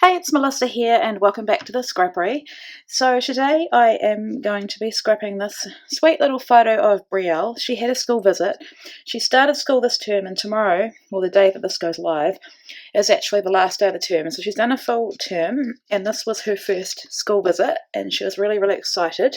Hey, it's Melissa here and welcome back to the Scrappery. So today I am going to be scrapping this sweet little photo of Brielle. She had a school visit. She started school this term and tomorrow, or the day that this goes live, is actually the last day of the term. So she's done a full term and this was her first school visit and she was really excited.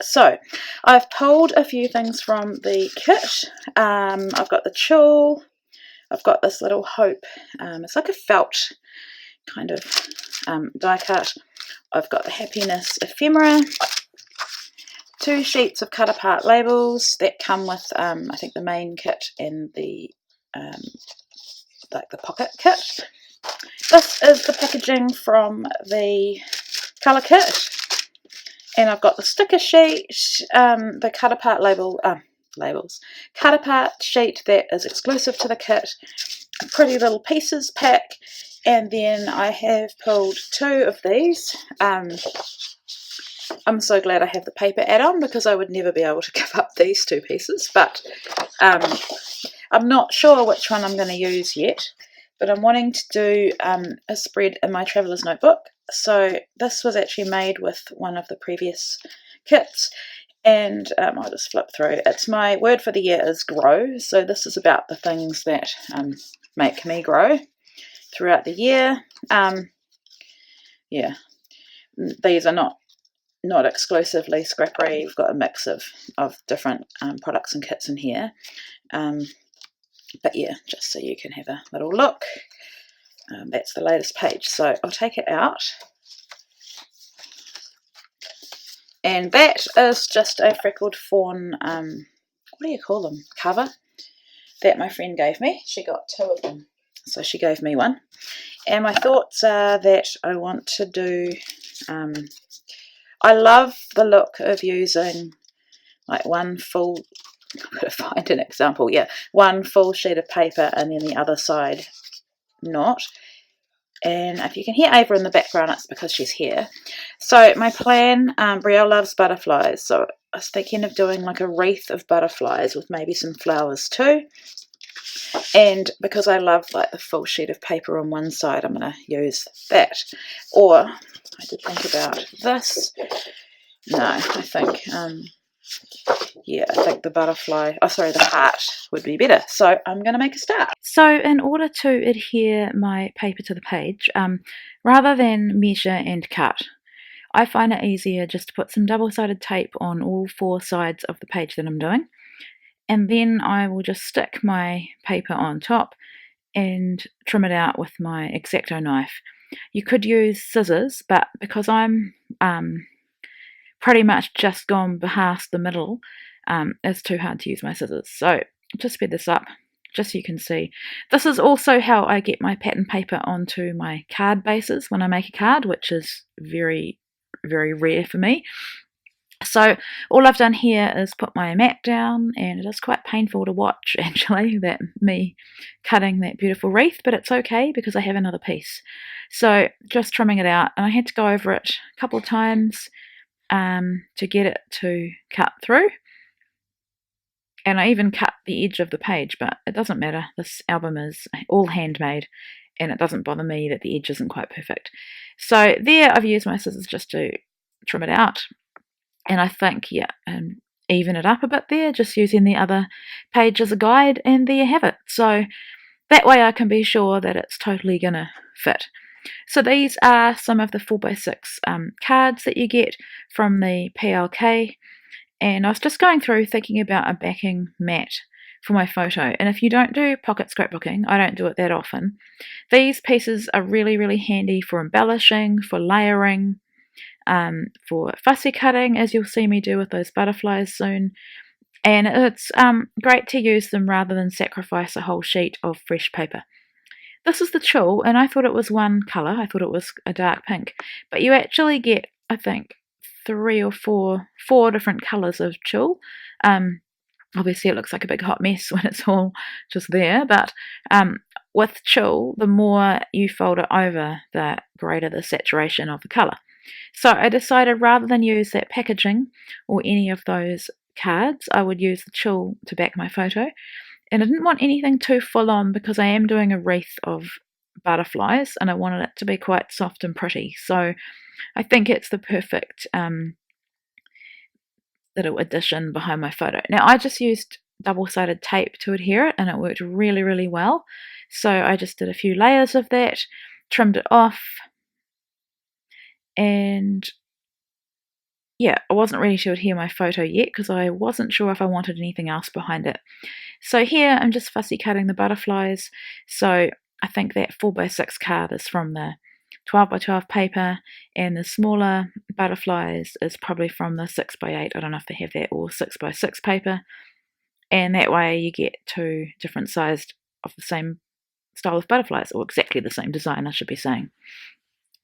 So I've pulled a few things from the kit. I've got the tulle. I've got this little hope. It's like a felt kind of die cut. I've got the happiness ephemera, 2 sheets of cut apart labels that come with I think the main kit and the like the pocket kit. This is the packaging from the colour kit, and I've got the sticker sheet, the cut apart cut apart sheet that is exclusive to the kit, a pretty little pieces pack, and then I have pulled 2 of these. I'm so glad I have the paper add-on because I would never be able to give up these 2 pieces, but I'm not sure which one I'm going to use yet, but I'm wanting to do a spread in my traveller's notebook. So this was actually made with one of the previous kits, and I'll just flip through. It's my word for the year is grow, so this is about the things that make me grow throughout the year. Yeah, these are not exclusively Scrappery. We've got a mix of different products and kits in here, but yeah, just so you can have a little look. That's the latest page, so I'll take it out. And that is just a freckled fawn, what do you call them, cover, that my friend gave me. She got 2 of them, so she gave me one. And my thoughts are that I want to do, I love the look of using like one full, I've got to find an example, yeah, one full sheet of paper and then the other side not. And if you can hear Ava in the background, it's because she's here. So my plan, Brielle loves butterflies, so I was thinking of doing like a wreath of butterflies with maybe some flowers too. And because I love like the full sheet of paper on one side, I'm going to use that. Or I did think about this. No, I think yeah, I think the the heart would be better. So I'm going to make a start. So in order to adhere my paper to the page, rather than measure and cut, I find it easier just to put some double-sided tape on all 4 sides of the page that I'm doing. And then I will just stick my paper on top and trim it out with my X-Acto knife. You could use scissors, but because I'm pretty much just gone past the middle, it's too hard to use my scissors. So just speed this up just so you can see. This is also how I get my pattern paper onto my card bases when I make a card, which is very rare for me. So all I've done here is put my mat down, and it is quite painful to watch actually, that me cutting that beautiful wreath, but it's okay because I have another piece. So just trimming it out, and I had to go over it a couple of times to get it to cut through. And I even cut the edge of the page, but it doesn't matter. This album is all handmade, and it doesn't bother me that the edge isn't quite perfect. So there I've used my scissors just to trim it out. And I think, yeah, even it up a bit there, just using the other page as a guide, and there you have it. So that way I can be sure that it's totally going to fit. So these are some of the 4x6 cards that you get from the PLK. And I was just going through thinking about a backing mat for my photo. And if you don't do pocket scrapbooking, I don't do it that often, these pieces are really handy for embellishing, for layering, for fussy cutting, as you'll see me do with those butterflies soon. And it's great to use them rather than sacrifice a whole sheet of fresh paper. This is the tulle, and I thought it was one colour. I thought it was a dark pink. But you actually get, I think, 3 or 4 different colours of tulle. Obviously it looks like a big hot mess when it's all just there, but with tulle, the more you fold it over, the greater the saturation of the colour. So I decided rather than use that packaging or any of those cards, I would use the tulle to back my photo. And I didn't want anything too full on because I am doing a wreath of butterflies, and I wanted it to be quite soft and pretty. So I think it's the perfect little addition behind my photo. Now I just used double-sided tape to adhere it, and it worked really, really well. So I just did a few layers of that, trimmed it off, and yeah, I wasn't ready to adhere my photo yet because I wasn't sure if I wanted anything else behind it. So here I'm just fussy cutting the butterflies. So I think that 4x6 card is from the 12x12 paper, and the smaller butterflies is probably from the 6x8. I don't know if they have that, or 6x6 paper. And that way you get two different sized of the same style of butterflies, or exactly the same design, I should be saying.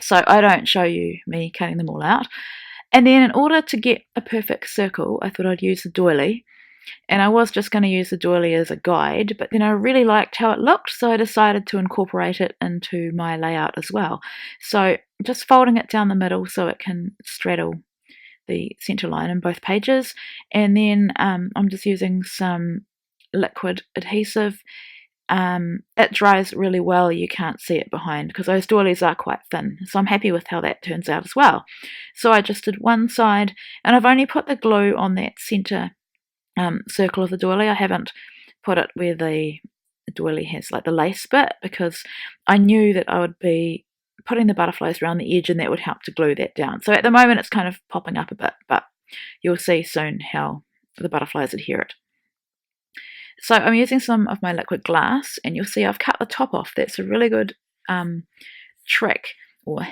So I don't show you me cutting them all out. And then in order to get a perfect circle, I thought I'd use the doily. And I was just going to use the doily as a guide, but then I really liked how it looked, so I decided to incorporate it into my layout as well. So just folding it down the middle so it can straddle the center line in both pages. And then I'm just using some liquid adhesive. It dries really well, you can't see it behind because those doilies are quite thin, so I'm happy with how that turns out as well. So I just did one side, and I've only put the glue on that center circle of the doily. I haven't put it where the doily has like the lace bit, because I knew that I would be putting the butterflies around the edge and that would help to glue that down. So at the moment it's kind of popping up a bit, but you'll see soon how the butterflies adhere it. So I'm using some of my liquid glass, and you'll see I've cut the top off. That's a really good trick, or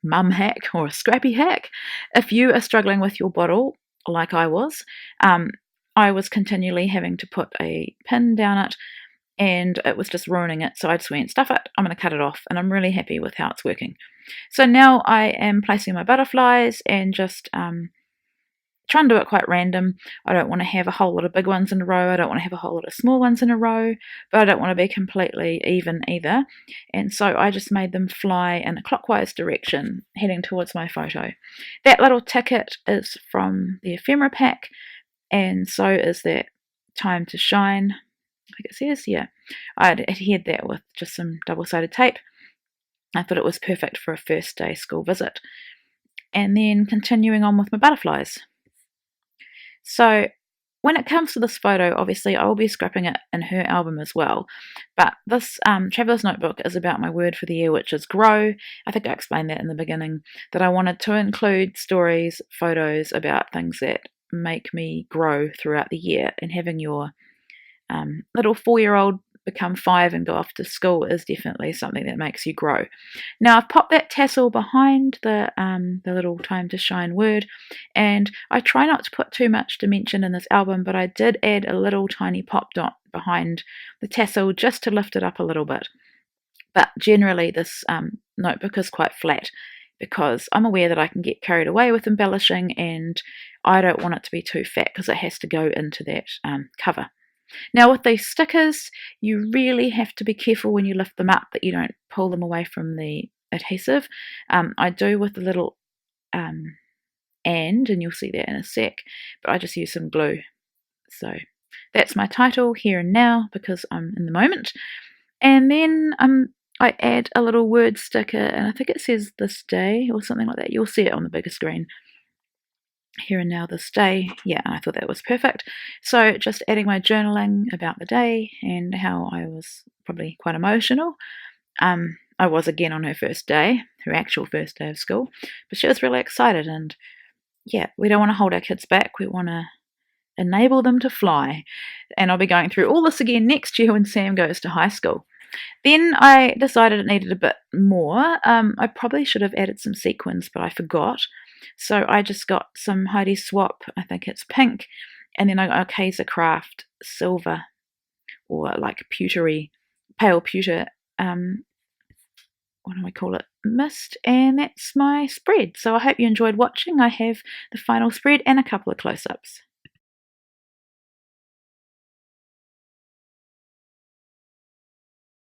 mum hack, or a scrappy hack. If you are struggling with your bottle like I was continually having to put a pin down it, and it was just ruining it. So I just went, stuff it, I'm going to cut it off, and I'm really happy with how it's working. So now I am placing my butterflies and just trying to do it quite random. I don't want to have a whole lot of big ones in a row. I don't want to have a whole lot of small ones in a row, but I don't want to be completely even either. And so I just made them fly in a clockwise direction, heading towards my photo. That little ticket is from the ephemera pack, and so is that Time to Shine. I think it says, yeah. I'd adhered that with just some double-sided tape. I thought it was perfect for a first day school visit. And then continuing on with my butterflies. So when it comes to this photo, obviously I will be scrapping it in her album as well. But this Traveller's Notebook is about my word for the year, which is grow. I think I explained that in the beginning, that I wanted to include stories, photos about things that make me grow throughout the year. And having your little 4-year-old become 5 and go off to school is definitely something that makes you grow. Now I've popped that tassel behind the little Time to Shine word, and I try not to put too much dimension in this album, but I did add a little tiny pop dot behind the tassel just to lift it up a little bit. But generally this notebook is quite flat, because I'm aware that I can get carried away with embellishing, and I don't want it to be too fat because it has to go into that cover. Now with these stickers, you really have to be careful when you lift them up that you don't pull them away from the adhesive. I do with the little and you'll see that in a sec, but I just use some glue. So that's my title, Here and Now, because I'm in the moment. And then I add a little word sticker, and I think it says this day or something like that. You'll see it on the bigger screen. Here and Now, this day. Yeah, I thought that was perfect. So just adding my journaling about the day and how I was probably quite emotional. I was again on her first day, her actual first day of school, but she was really excited, and yeah, we don't want to hold our kids back. We want to enable them to fly. And I'll be going through all this again next year when Sam goes to high school. Then I decided it needed a bit more. I probably should have added some sequins, but I forgot. So I just got some Heidi Swap, I think it's pink, and then I got a Kaiser Craft silver, or like pewtery, pale pewter, what do I call it, mist, and that's my spread. So I hope you enjoyed watching. I have the final spread and a couple of close-ups.